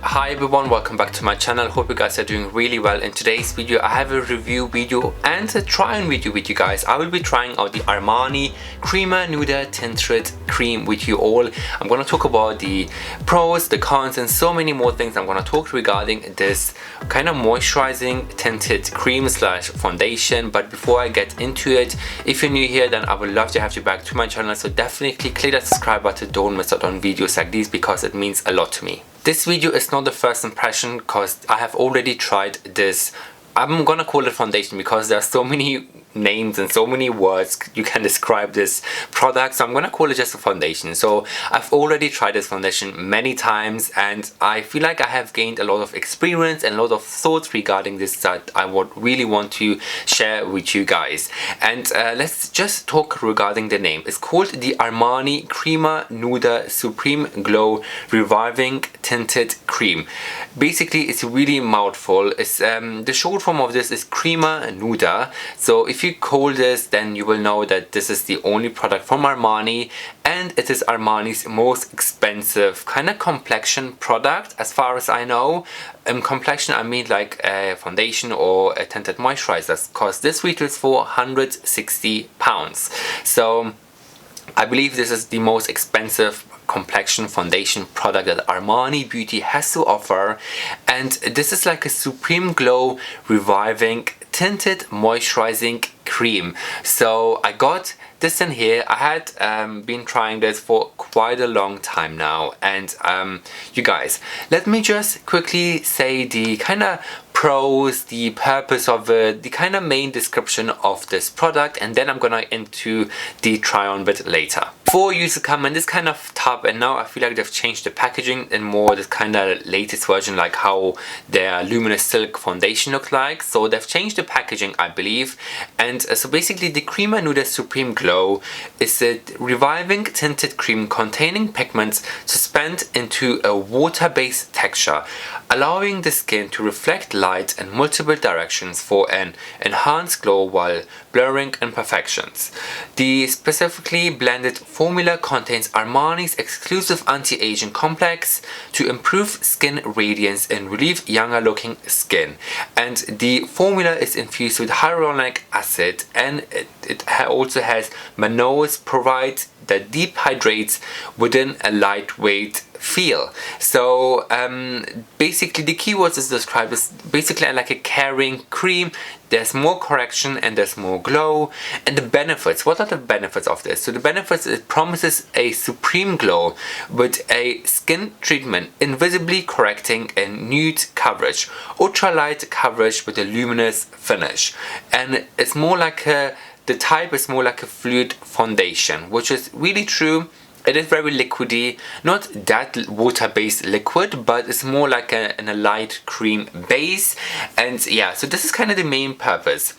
Hi everyone, welcome back to my channel. Hope you guys are doing really well. In today's video I have a review video and a try-on video with you guys. I will be trying out the Armani Crema Nuda Tinted cream with you all. I'm going to talk about the pros, the cons, and so many more things. I'm going to talk regarding this kind of moisturizing tinted cream slash foundation. But before I get into it, if you're new here, then I would love to have you back to my channel, so definitely click that subscribe button. Don't miss out on videos like these because it means a lot to me. This video is not the first impression because I have already tried this. I'm gonna call it foundation because there are so many names and so many words you can describe this product, so I'm gonna call it just a foundation. So I've already tried this foundation many times and I feel like I have gained a lot of experience and a lot of thoughts regarding this that I would really want to share with you guys. And let's just talk regarding the name. It's called the Armani Crema Nuda Supreme Glow Reviving Tinted Cream. Basically it's really mouthful. It's the short form of this is Crema Nuda. So if you call this, then you will know that this is the only product from Armani, and it is Armani's most expensive kind of complexion product as far as I know. Complexion, I mean like a foundation or a tinted moisturizer, because this retails for £160. So I believe this is the most expensive complexion foundation product that Armani Beauty has to offer, and this is like a supreme glow reviving tinted moisturizing cream. So I got this in here. I had been trying this for quite a long time now, and you guys, let me just quickly say the kind of pros, the purpose of it, the kind of main description of this product, and then I'm gonna into the try on bit later. Before used to come in this kind of tub, and now I feel like they've changed the packaging and more this kind of latest version, like how their luminous silk foundation looks like. So they've changed the packaging, I believe. And so basically the Crema Nuda Supreme Glow is a reviving tinted cream containing pigments suspended into a water-based texture, allowing the skin to reflect light in multiple directions for an enhanced glow while blurring imperfections. The specifically blended formula contains Armani's exclusive anti-aging complex to improve skin radiance and relieve younger looking skin. And the formula is infused with hyaluronic acid, and it also has mannose provides that deep hydrates within a lightweight feel. So basically the keywords is described as basically like a caring cream. There's more correction and there's more glow. And the benefits, what are the benefits of this? So the benefits, it promises a supreme glow with a skin treatment invisibly correcting a nude coverage, ultralight coverage with a luminous finish, and it's more like the type is more like a fluid foundation, which is really true. It is very liquidy, not that water-based liquid, but it's more like a light cream base. And yeah, so this is kind of the main purpose.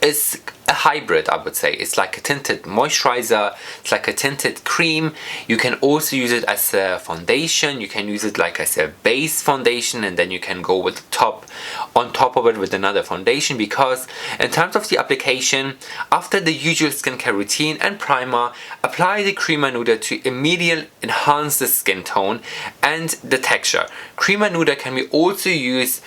It's a hybrid, I would say. It's like a tinted moisturizer, it's like a tinted cream. You can also use it as a foundation, you can use it like as a base foundation, and then you can go with on top of it with another foundation. Because in terms of the application, after the usual skincare routine and primer, apply the Crema Nuda to immediately enhance the skin tone and the texture. Crema Nuda can be also used,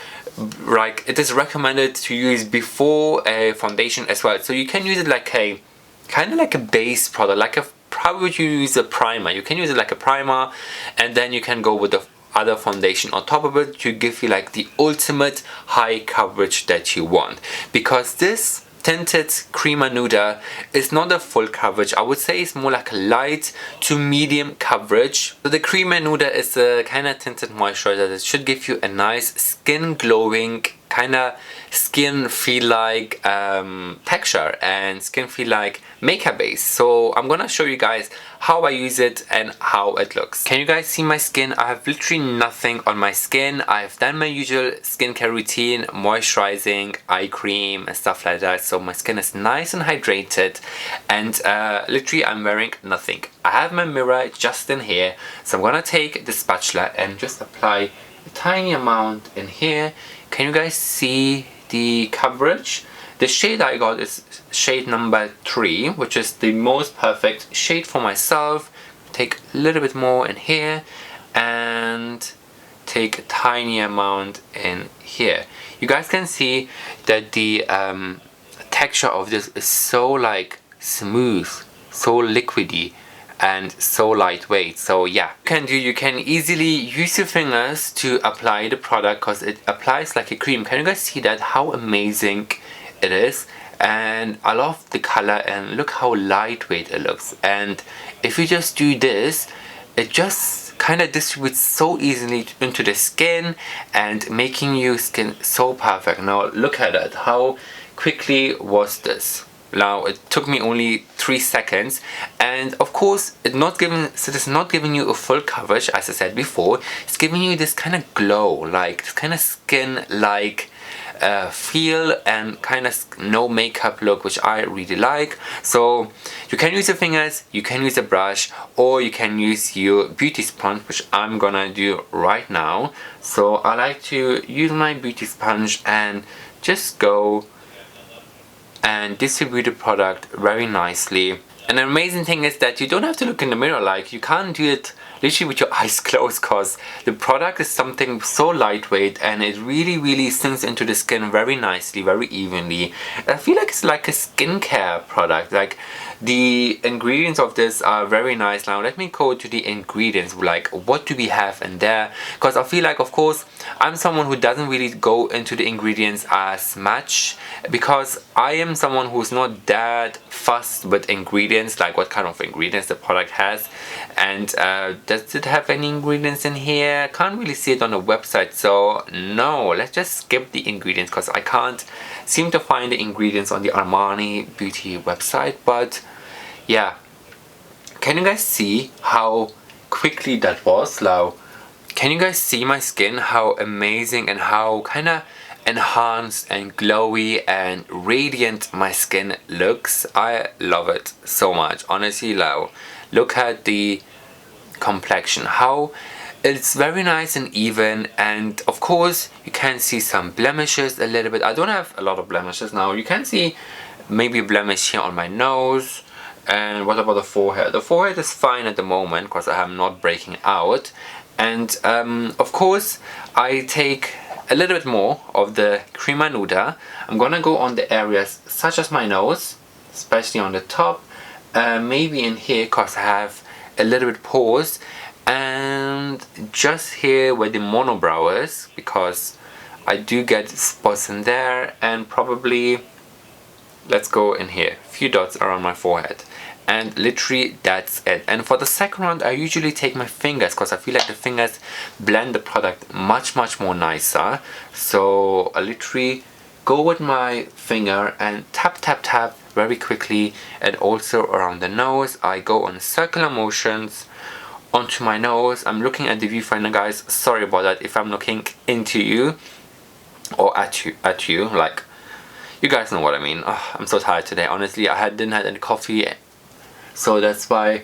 like it is recommended to use before a foundation as well. So you can use it like a kind of like a base product, like probably you use a primer. You can use it like a primer, and then you can go with the other foundation on top of it to give you like the ultimate high coverage that you want. Because this tinted Crema Nuda is not a full coverage. I would say it's more like a light to medium coverage. So the Crema Nuda is a kind of tinted moisturizer that should give you a nice skin glowing, kind of skin feel like texture and skin feel like makeup base. So I'm gonna show you guys how I use it and how it looks. Can you guys see my skin? I have literally nothing on my skin. I've done my usual skincare routine, moisturizing, eye cream and stuff like that. So my skin is nice and hydrated, and literally I'm wearing nothing. I have my mirror just in here, so I'm gonna take the spatula and just apply a tiny amount in here. Can you guys see the coverage? The shade I got is shade number 3, which is the most perfect shade for myself. Take a little bit more in here and take a tiny amount in here. You guys can see that the texture of this is so like smooth, so liquidy, and so lightweight. So yeah, you can easily use your fingers to apply the product because it applies like a cream. Can you guys see that, how amazing it is? And I love the color, and look how lightweight it looks. And if you just do this, it just kind of distributes so easily into the skin and making your skin so perfect. Now look at it, how quickly was this? Now it took me only 3 seconds, and of course it's not giving you a full coverage, as I said before. It's giving you this kind of glow, like this kind of skin like feel, and kind of no makeup look, which I really like. So you can use your fingers, you can use a brush, or you can use your beauty sponge, which I'm gonna do right now. So I like to use my beauty sponge and just go and distribute the product very nicely. And the amazing thing is that you don't have to look in the mirror, like you can't do it literally with your eyes closed, because the product is something so lightweight and it really sinks into the skin very nicely, very evenly. I feel like it's like a skincare product. Like the ingredients of this are very nice. Now let me go to the ingredients, like what do we have in there, because I feel like, of course, I'm someone who doesn't really go into the ingredients as much, because I am someone who's not that fussed with ingredients, like what kind of ingredients the product has. And does it have any ingredients in here? Can't really see it on the website, so no, let's just skip the ingredients, because I can't seem to find the ingredients on the Armani Beauty website. But yeah, can you guys see how quickly that was? Now, can you guys see my skin, how amazing and how kind of enhanced and glowy and radiant my skin looks? I love it so much, honestly. Now look at the complexion, how it's very nice and even. And of course you can see some blemishes a little bit. I don't have a lot of blemishes. Now you can see maybe a blemish here on my nose. And what about the forehead? The forehead is fine at the moment because I am not breaking out. And of course I take a little bit more of the Crema Nuda. I'm gonna go on the areas such as my nose, especially on the top, maybe in here because I have a little bit pores, and just here where the monobrow is, because I do get spots in there, and probably let's go in here, a few dots around my forehead, and literally that's it. And for the second round I usually take my fingers because I feel like the fingers blend the product much more nicer. So I literally go with my finger and tap very quickly, and also around the nose. I go on circular motions onto my nose. I'm looking at the viewfinder, guys, sorry about that if I'm looking into you or at you, like, you guys know what I mean. Oh, I'm so tired today, honestly. I didn't have any coffee, so that's why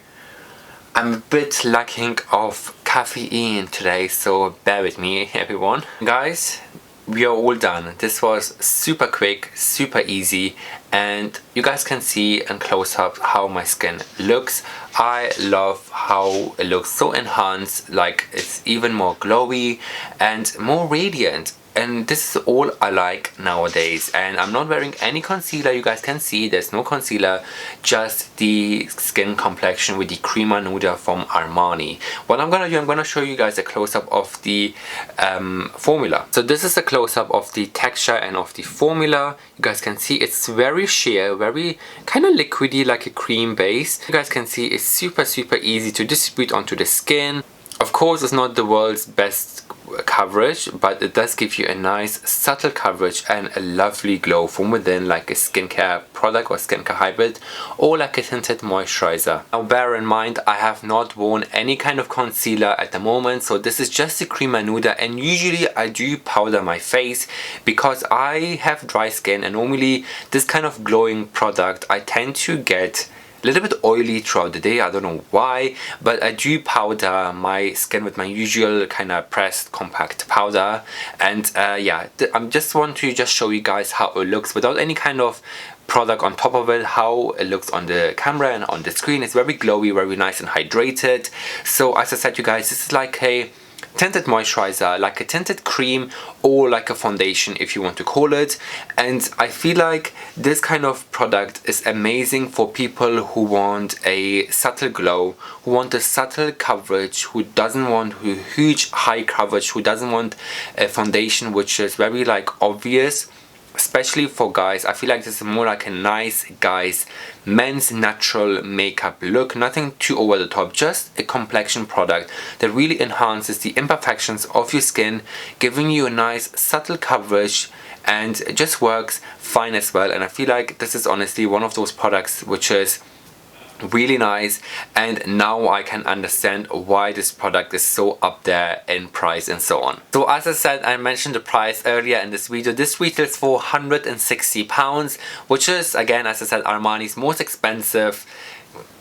I'm a bit lacking of caffeine today, so bear with me, everyone. Guys, we are all done. This was super quick, super easy, and you guys can see in close up how my skin looks. I love how it looks so enhanced, like it's even more glowy and more radiant. And this is all I like nowadays. And I'm not wearing any concealer. You guys can see there's no concealer, just the skin complexion with the Crema Nuda from Armani. What I'm gonna do, I'm gonna show you guys a close-up of the formula. So this is a close-up of the texture and of the formula. You guys can see it's very sheer, very kind of liquidy, like a cream base. You guys can see it's super easy to distribute onto the skin. Of course, it's not the world's best coverage, but it does give you a nice subtle coverage and a lovely glow from within, like a skincare product or skincare hybrid, or like a tinted moisturizer. Now bear in mind, I have not worn any kind of concealer at the moment, so this is just the Crema Nuda. And usually I do powder my face because I have dry skin, and normally this kind of glowing product I tend to get a little bit oily throughout the day. I don't know why, but I do powder my skin with my usual kind of pressed compact powder. And yeah, I just want to show you guys how it looks without any kind of product on top of it, how it looks on the camera and on the screen. It's very glowy, very nice and hydrated. So as I said, you guys, this is like a tinted moisturizer, like a tinted cream or like a foundation if you want to call it. And I feel like this kind of product is amazing for people who want a subtle glow, who want a subtle coverage, who doesn't want a huge high coverage, who doesn't want a foundation which is very like obvious. Especially for guys, I feel like this is more like a nice guy's men's natural makeup look. Nothing too over the top, just a complexion product that really enhances the imperfections of your skin, giving you a nice subtle coverage, and it just works fine as well. And I feel like this is honestly one of those products which is really nice, and now I can understand why this product is so up there in price and so on. So as I said, I mentioned the price earlier in this video. This retails for £160, which is, again, as I said, Armani's most expensive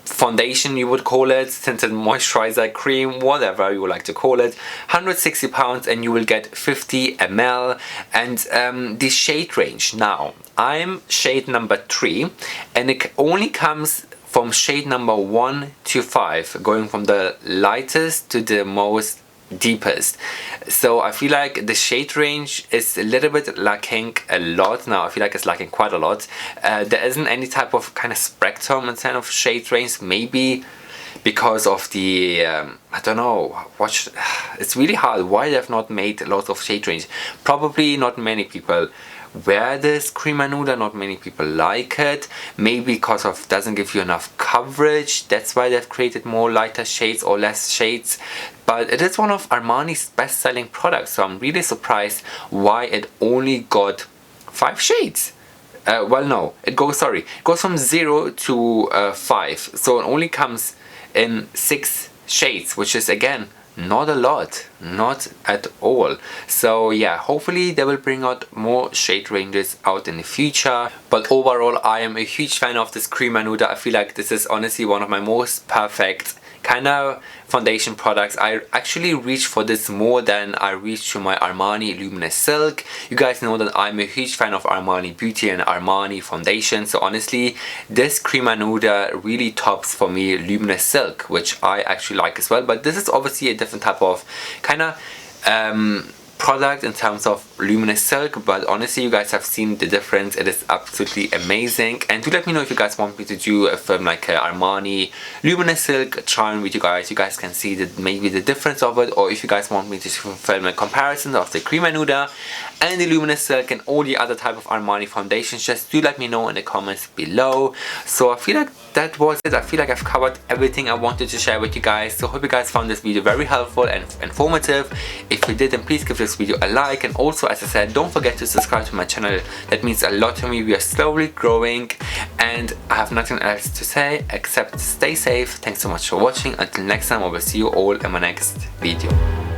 foundation, you would call it, tinted moisturizer, cream, whatever you would like to call it. £160, and you will get 50 ml. And the shade range, now I'm shade number 3, and it only comes from shade number 1 to 5, going from the lightest to the most deepest. So I feel like the shade range is a little bit lacking a lot. Now I feel like it's lacking quite a lot. There isn't any type of kind of spectrum in terms of shade range, maybe because of the I don't know, it's really hard why they've not made lots of shade range. Probably not many people wear this Crema Nuda, not many people like it, maybe because of doesn't give you enough coverage. That's why they've created more lighter shades or less shades. But it is one of Armani's best selling products, so I'm really surprised why it only got 5 shades. Well, no, it goes from 0 to 5, so it only comes in 6 shades, which is again not a lot, not at all. So yeah, hopefully they will bring out more shade ranges out in the future. But overall, I am a huge fan of this Crema Nuda. I feel like this is honestly one of my most perfect kind of foundation products. I actually reach for this more than I reach to my Armani Luminous Silk. You guys know that I'm a huge fan of Armani Beauty and Armani foundation, so honestly this Crema Nuda really tops for me Luminous Silk, which I actually like as well. But this is obviously a different type of kind of product in terms of Luminous Silk, but honestly you guys have seen the difference. It is absolutely amazing. And do let me know if you guys want me to do a film like a Armani Luminous Silk try with you guys can see that maybe the difference of it, or if you guys want me to film a comparison of the Crema Nuda and the Luminous Silk and all the other type of Armani foundations, just do let me know in the comments below. So I feel like that was it. I feel like I've covered everything I wanted to share with you guys. So I hope you guys found this video very helpful and informative. If you did, then please give this video a like, and also, as I said, don't forget to subscribe to my channel. That means a lot to me. We are slowly growing, and I have nothing else to say except stay safe. Thanks so much for watching. Until next time, I will see you all in my next video.